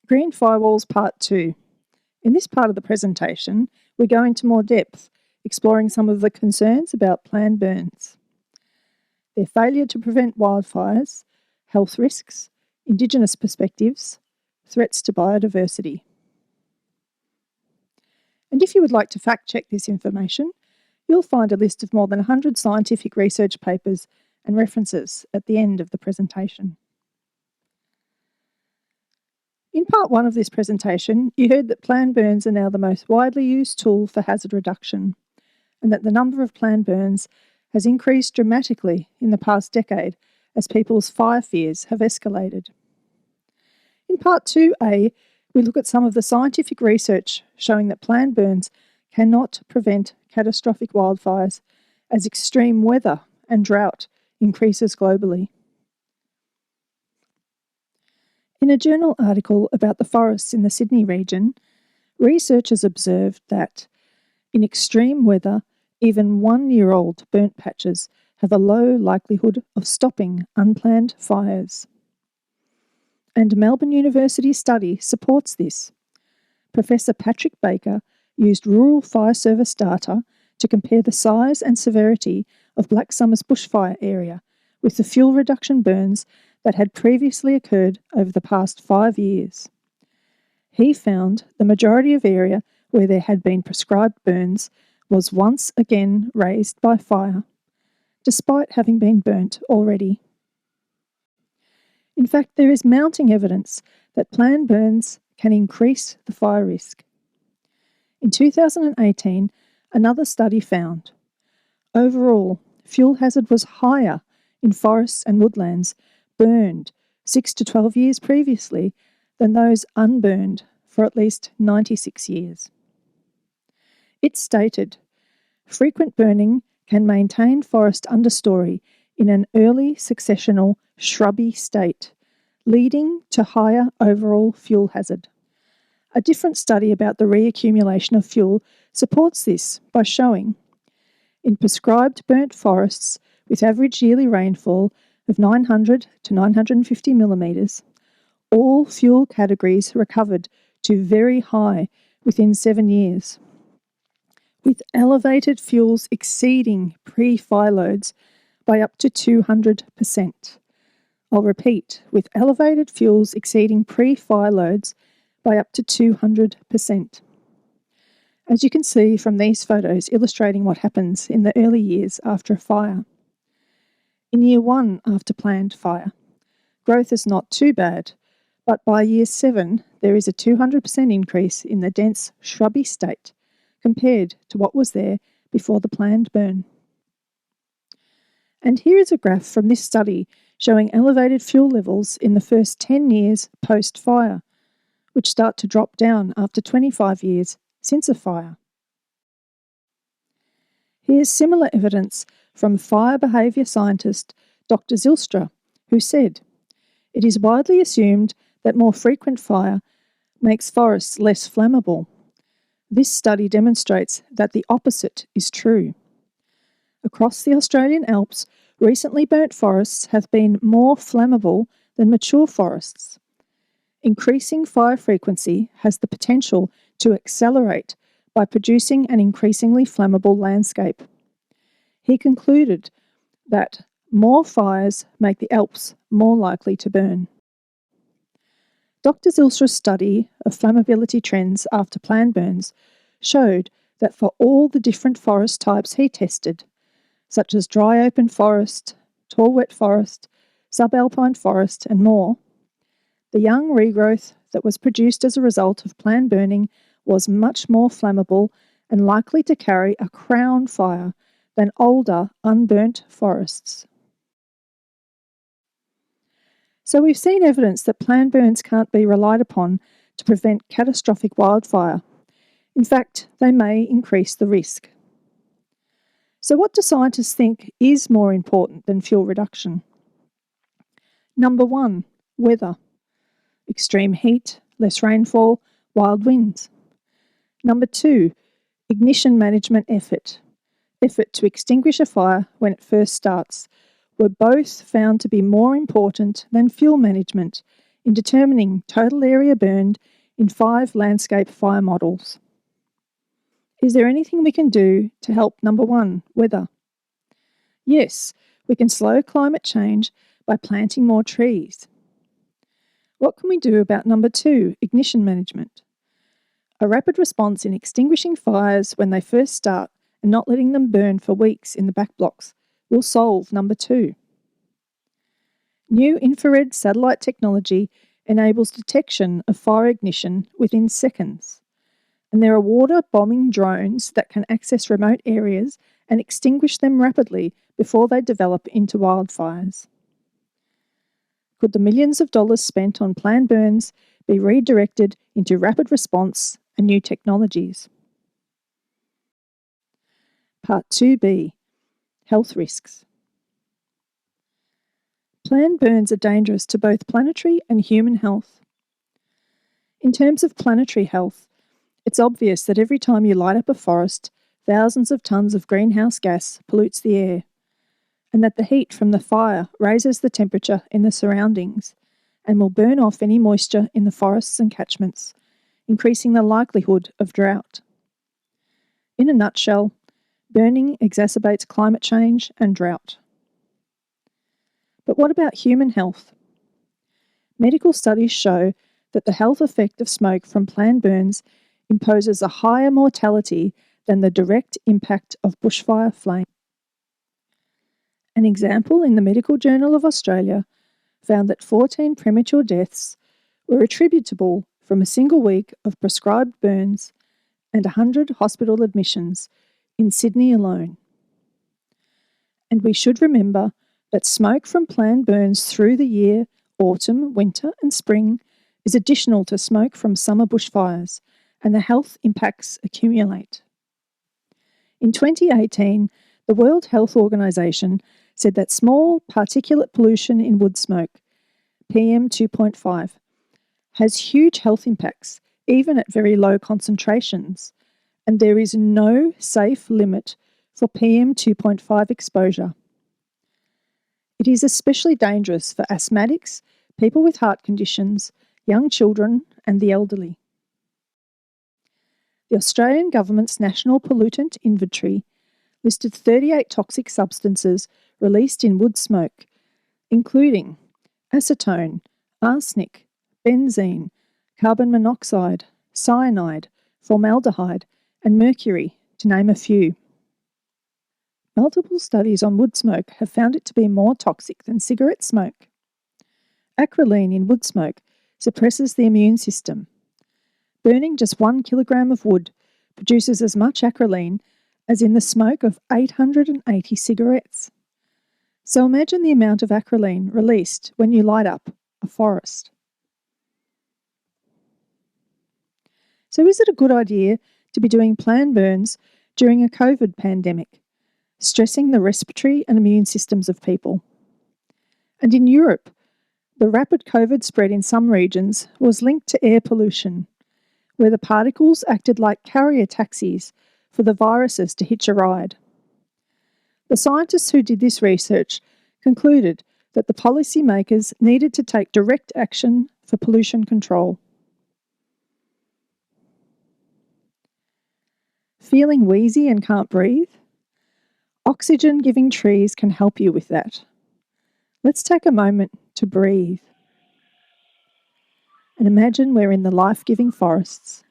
Green Firewalls Part 2. In this part of the presentation, we go into more depth, exploring some of the concerns about planned burns. Their failure to prevent wildfires, health risks, Indigenous perspectives, threats to biodiversity. And if you would like to fact-check this information, you'll find a list of more than 100 scientific research papers and references at the end of the presentation. In part 1 of this presentation, you heard that planned burns are now the most widely used tool for hazard reduction, and that the number of planned burns has increased dramatically in the past decade as people's fire fears have escalated. In part 2A, we look at some of the scientific research showing that planned burns cannot prevent catastrophic wildfires as extreme weather and drought increases globally. In a journal article about the forests in the Sydney region, researchers observed that in extreme weather, even 1-year-old burnt patches have a low likelihood of stopping unplanned fires. And Melbourne University study supports this. Professor Patrick Baker used rural fire service data to compare the size and severity of Black Summer's bushfire area with the fuel reduction burns that had previously occurred over the past 5 years. He found the majority of area where there had been prescribed burns was once again raised by fire, despite having been burnt already. In fact, there is mounting evidence that planned burns can increase the fire risk. In 2018, another study found overall fuel hazard was higher in forests and woodlands burned 6 to 12 years previously than those unburned for at least 96 years. It stated, frequent burning can maintain forest understory in an early successional shrubby state, leading to higher overall fuel hazard. A different study about the reaccumulation of fuel supports this by showing in prescribed burnt forests with average yearly rainfall of 900 to 950 millimetres, all fuel categories recovered to very high within 7 years, with elevated fuels exceeding pre-fire loads by up to 200%. I'll repeat, with elevated fuels exceeding pre-fire loads by up to 200%. As you can see from these photos illustrating what happens in the early years after a fire. In year 1 after planned fire, growth is not too bad, but by year 7 there is a 200% increase in the dense shrubby state compared to what was there before the planned burn. And here is a graph from this study showing elevated fuel levels in the first 10 years post-fire, which start to drop down after 25 years since a fire. Here's similar evidence from fire behaviour scientist Dr. Zylstra, who said, "It is widely assumed that more frequent fire makes forests less flammable. This study demonstrates that the opposite is true. Across the Australian Alps, recently burnt forests have been more flammable than mature forests. Increasing fire frequency has the potential to accelerate by producing an increasingly flammable landscape." He concluded that more fires make the Alps more likely to burn. Dr. Zylstra's study of flammability trends after planned burns showed that for all the different forest types he tested, such as dry open forest, tall wet forest, subalpine forest and more, the young regrowth that was produced as a result of planned burning was much more flammable and likely to carry a crown fire than older, unburnt forests. So we've seen evidence that planned burns can't be relied upon to prevent catastrophic wildfire. In fact, they may increase the risk. So what do scientists think is more important than fuel reduction? Number 1, weather. Extreme heat, less rainfall, wild winds. Number 2, ignition management effort to extinguish a fire when it first starts, were both found to be more important than fuel management in determining total area burned in 5 landscape fire models. Is there anything we can do to help number 1, weather? Yes, we can slow climate change by planting more trees. What can we do about number 2, ignition management? A rapid response in extinguishing fires when they first start and not letting them burn for weeks in the back blocks will solve number 2. New infrared satellite technology enables detection of fire ignition within seconds. And there are water bombing drones that can access remote areas and extinguish them rapidly before they develop into wildfires. Could the millions of dollars spent on planned burns be redirected into rapid response and new technologies? Part 2b, health risks. Planned burns are dangerous to both planetary and human health. In terms of planetary health, it's obvious that every time you light up a forest, thousands of tonnes of greenhouse gas pollutes the air, and that the heat from the fire raises the temperature in the surroundings and will burn off any moisture in the forests and catchments, increasing the likelihood of drought. In a nutshell, burning exacerbates climate change and drought. But what about human health? Medical studies show that the health effect of smoke from planned burns imposes a higher mortality than the direct impact of bushfire flame. An example in the Medical Journal of Australia found that 14 premature deaths were attributable from a single week of prescribed burns and 100 hospital admissions in Sydney alone. And we should remember that smoke from planned burns through the year, autumn, winter and spring, is additional to smoke from summer bushfires, and the health impacts accumulate. In 2018, the World Health Organization said that small particulate pollution in wood smoke, PM 2.5, has huge health impacts, even at very low concentrations, and there is no safe limit for PM 2.5 exposure. It is especially dangerous for asthmatics, people with heart conditions, young children, and the elderly. The Australian Government's National Pollutant Inventory listed 38 toxic substances released in wood smoke, including acetone, arsenic, benzene, carbon monoxide, cyanide, formaldehyde, and mercury, to name a few. Multiple studies on wood smoke have found it to be more toxic than cigarette smoke. Acrolein in wood smoke suppresses the immune system. Burning just 1 kilogram of wood produces as much acrolein as in the smoke of 880 cigarettes. So imagine the amount of acrolein released when you light up a forest. So is it a good idea to be doing planned burns during a COVID pandemic, stressing the respiratory and immune systems of people? And in Europe, the rapid COVID spread in some regions was linked to air pollution, where the particles acted like carrier taxis for the viruses to hitch a ride. The scientists who did this research concluded that the policymakers needed to take direct action for pollution control. Feeling wheezy and can't breathe? Oxygen-giving trees can help you with that. Let's take a moment to breathe. And imagine we're in the life-giving forests.